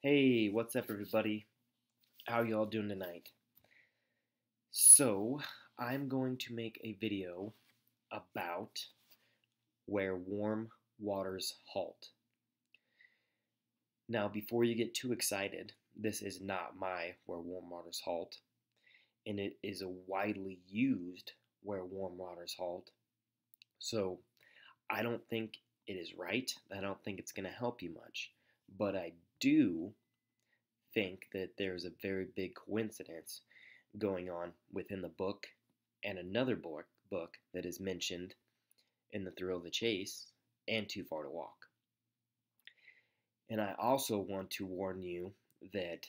Hey, what's up, everybody? How y'all doing tonight? So, I'm going to make a video about where warm waters halt. Now, before you get too excited, this is not my where warm waters halt, and it is a widely used where warm waters halt. So, I don't think it is right. I don't think it's going to help you much, but I do think that there's a very big coincidence going on within the book and another book that is mentioned in The Thrill of the Chase and Too Far to Walk. And I also want to warn you that,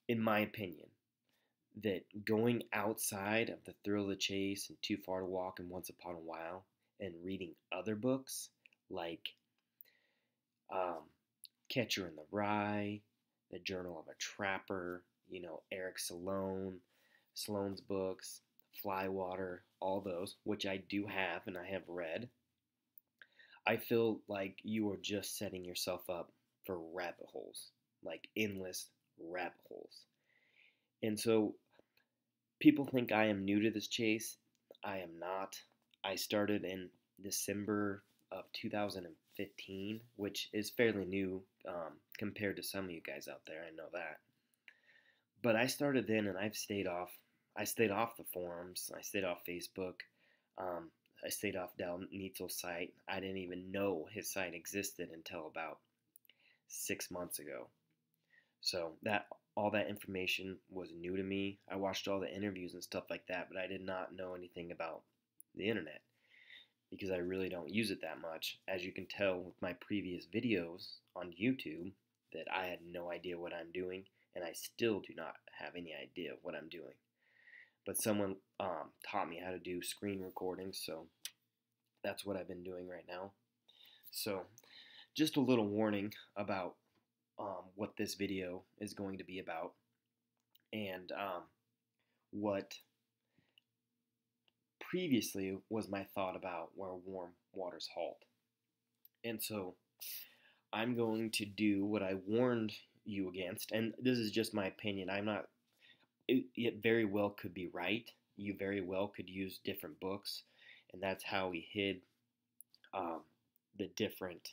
in my opinion, that going outside of The Thrill of the Chase and Too Far to Walk and Once Upon a While and reading other books like um, Catcher in the Rye, The Journal of a Trapper, Eric Sloane's books, Flywater, all those, which I do have and I have read. I feel like you are just setting yourself up for rabbit holes, like endless rabbit holes. And so people think I am new to this chase. I am not. I started in December of 2015, which is fairly new compared to some of you guys out there. I know that. But I started then, and I've stayed off. I stayed off the forums. I stayed off Facebook. Um, I stayed off Dal Neitzel's site. I didn't even know his site existed until about 6 months ago. So that all that information was new to me. I watched all the interviews and stuff like that, but I did not know anything about the internet because I really don't use it that much. As you can tell with my previous videos on YouTube, that I had no idea what I'm doing, and I still do not have any idea what I'm doing. But someone taught me how to do screen recording, so that's what I've been doing right now. So just a little warning about what this video is going to be about and what previously was my thought about where warm waters halt. And so I'm going to do what I warned you against, and this is just my opinion. I'm not, it very well could be right. You very well could use different books, and that's how we hid the different,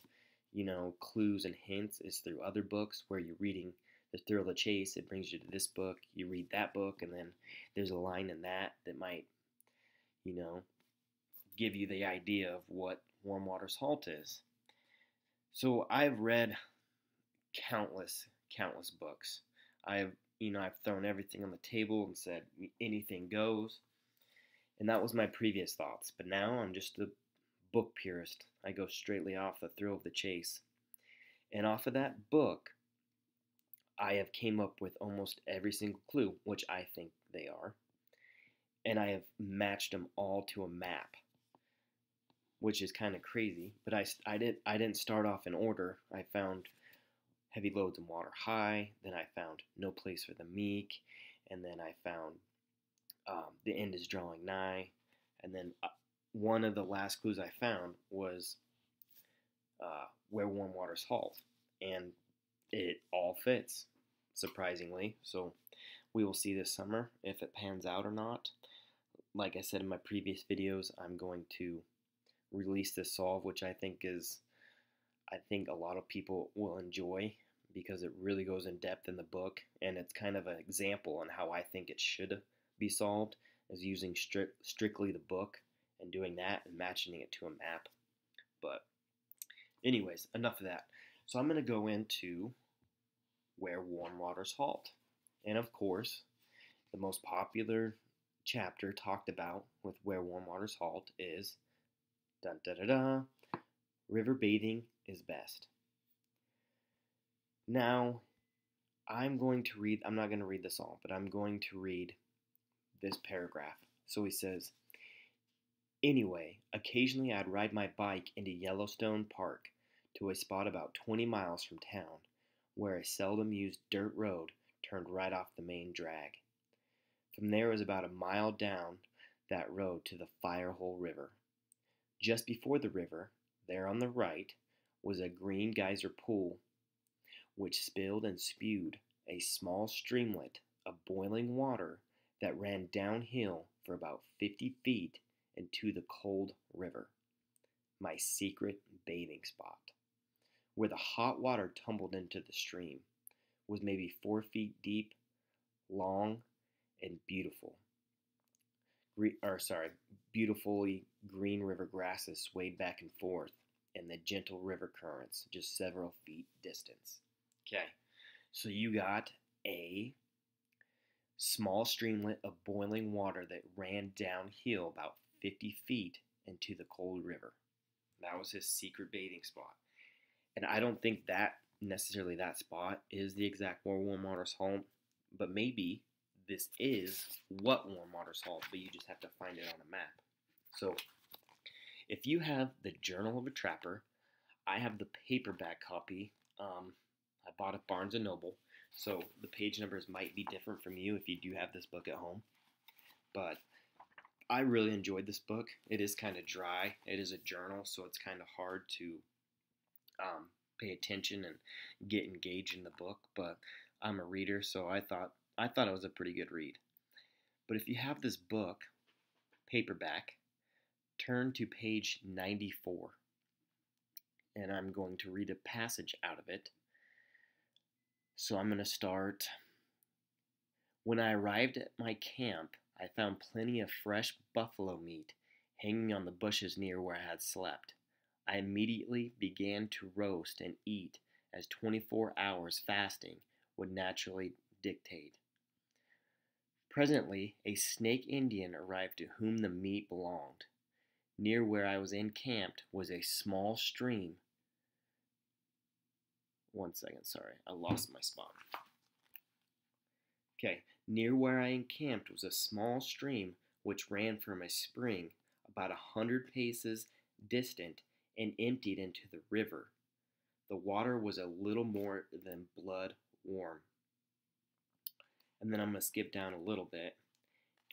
clues and hints is through other books where you're reading The Thrill of the Chase. It brings you to this book. You read that book, and then there's a line in that might, give you the idea of what warm waters halt is. So I've read countless books. I've thrown everything on the table and said anything goes. And that was my previous thoughts. But now I'm just a book purist. I go straightly off The Thrill of the Chase. And off of that book, I have came up with almost every single clue, which I think they are. And I have matched them all to a map, which is kind of crazy. But I didn't start off in order. I found Heavy Loads in Water High, then I found No Place for the Meek, and then I found The End is Drawing Nigh, and then one of the last clues I found was Where Warm Waters Halt, and it all fits, surprisingly. So we will see this summer if it pans out or not. Like I said in my previous videos, I'm going to release this solve, which I think a lot of people will enjoy because it really goes in depth in the book, and it's kind of an example on how I think it should be solved, is using strictly the book and doing that and matching it to a map. But anyways, enough of that. So I'm going to go into Where Warm Waters Halt. And of course, the most popular chapter talked about with Where Warm Waters Halt is dun da da da, river bathing is best. Now, I'm not going to read this all, but I'm going to read this paragraph. So he says, anyway, occasionally I'd ride my bike into Yellowstone Park to a spot about 20 miles from town where a seldom used dirt road turned right off the main drag. From there was about a mile down that road to the Firehole River. Just before the river, there on the right, was a green geyser pool which spilled and spewed a small streamlet of boiling water that ran downhill for about 50 feet into the cold river, my secret bathing spot. Where the hot water tumbled into the stream was maybe 4 feet deep, long, and beautifully green river grasses swayed back and forth in the gentle river currents just several feet distance. Okay, so you got a small streamlet of boiling water that ran downhill about 50 feet into the cold river. That was his secret bathing spot. And I don't think that necessarily that spot is the exact where Warm Waters Halt, but maybe this is what Warm Waters Halt, but you just have to find it on a map. So if you have the Journal of a Trapper, I have the paperback copy. I bought it at Barnes & Noble, so the page numbers might be different from you if you do have this book at home. But I really enjoyed this book. It is kind of dry. It is a journal, so it's kind of hard to pay attention and get engaged in the book. But I'm a reader, so I thought it was a pretty good read. But if you have this book, paperback, turn to page 94. And I'm going to read a passage out of it. So I'm going to start. When I arrived at my camp, I found plenty of fresh buffalo meat hanging on the bushes near where I had slept. I immediately began to roast and eat as 24 hours fasting would naturally dictate. Presently, a Snake Indian arrived to whom the meat belonged. Near where I was encamped was a small stream. One second, sorry, I lost my spot. Okay, near where I encamped was a small stream which ran from a spring about 100 paces distant and emptied into the river. The water was a little more than blood warm. And then I'm going to skip down a little bit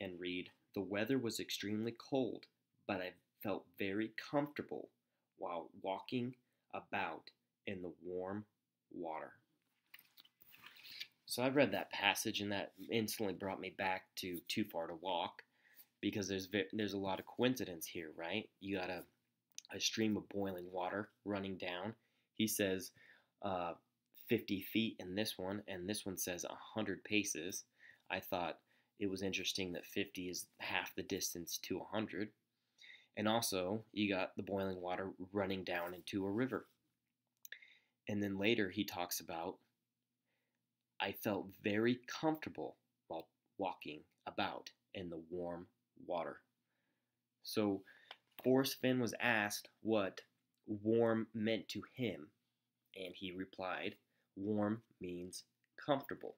and read, the weather was extremely cold, but I felt very comfortable while walking about in the warm water. So I read that passage, and that instantly brought me back to Too Far to Walk, because there's a lot of coincidence here, right? You got a stream of boiling water running down. He says 50 feet in this one, and this one says 100 paces. I thought it was interesting that 50 is half the distance to 100. And also, you got the boiling water running down into a river. And then later he talks about, I felt very comfortable while walking about in the warm water. So Forrest Fenn was asked what warm meant to him, and he replied, warm means comfortable.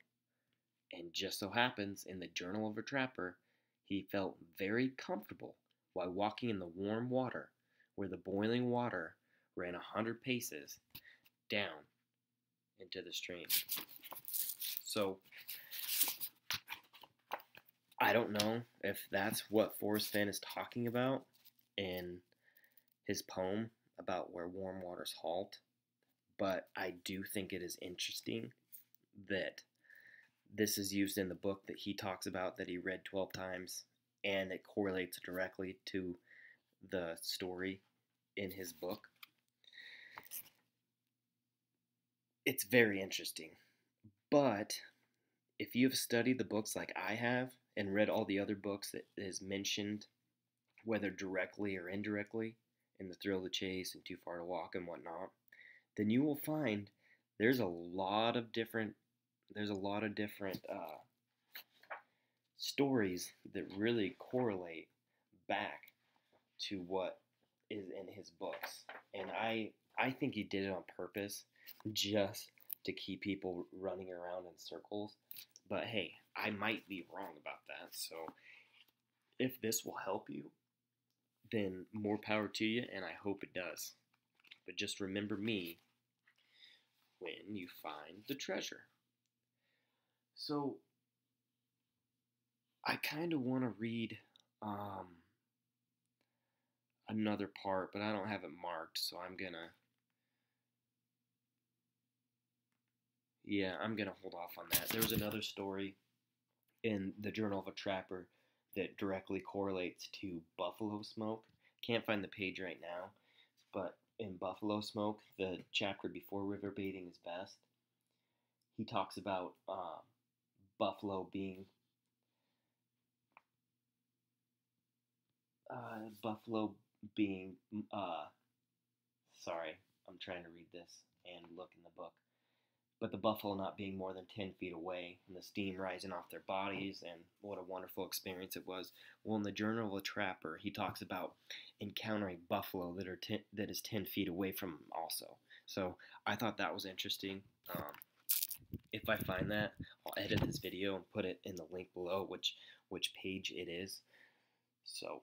And just so happens, in the Journal of a Trapper, he felt very comfortable while walking in the warm water, where the boiling water ran 100 paces down into the stream. So, I don't know if that's what Forrest Fenn is talking about in his poem about where warm waters halt, but I do think it is interesting that this is used in the book that he talks about that he read 12 times, and it correlates directly to the story in his book. It's very interesting. But if you have studied the books like I have and read all the other books that is mentioned, whether directly or indirectly, in The Thrill of the Chase and Too Far to Walk and whatnot, then you will find there's a lot of different stories that really correlate back to what is in his books. And I think he did it on purpose, just to keep people running around in circles. But hey, I might be wrong about that. So if this will help you, then more power to you, and I hope it does. But just remember me when you find the treasure. So I kind of want to read another part, but I don't have it marked, so I'm gonna Yeah, I'm gonna hold off on that. There was another story in the Journal of a Trapper that directly correlates to buffalo smoke. Can't find the page right now, but in Buffalo Smoke, the chapter before river baiting is best, he talks about buffalo being buffalo being sorry, I'm trying to read this and look in the book. But the buffalo not being more than 10 feet away and the steam rising off their bodies, and what a wonderful experience it was. Well, in the Journal of a Trapper, he talks about encountering buffalo that is 10 feet away from him also. So I thought that was interesting. If I find that, I'll edit this video and put it in the link below, which page it is. So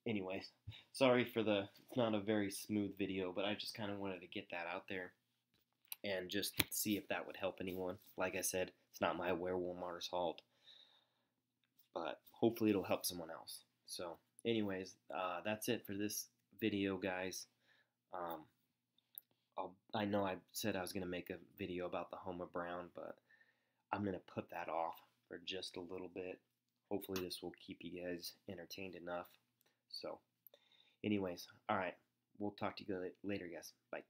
anyways, sorry for it's not a very smooth video, but I just kind of wanted to get that out there and just see if that would help anyone. Like I said, it's not my Werewolf Martyrs Halt, but hopefully it'll help someone else. So anyways, that's it for this video, guys. Um, I know I said I was going to make a video about the Homer Brown, but I'm going to put that off for just a little bit. Hopefully this will keep you guys entertained enough. So anyways, all right. We'll talk to you later, guys. Bye.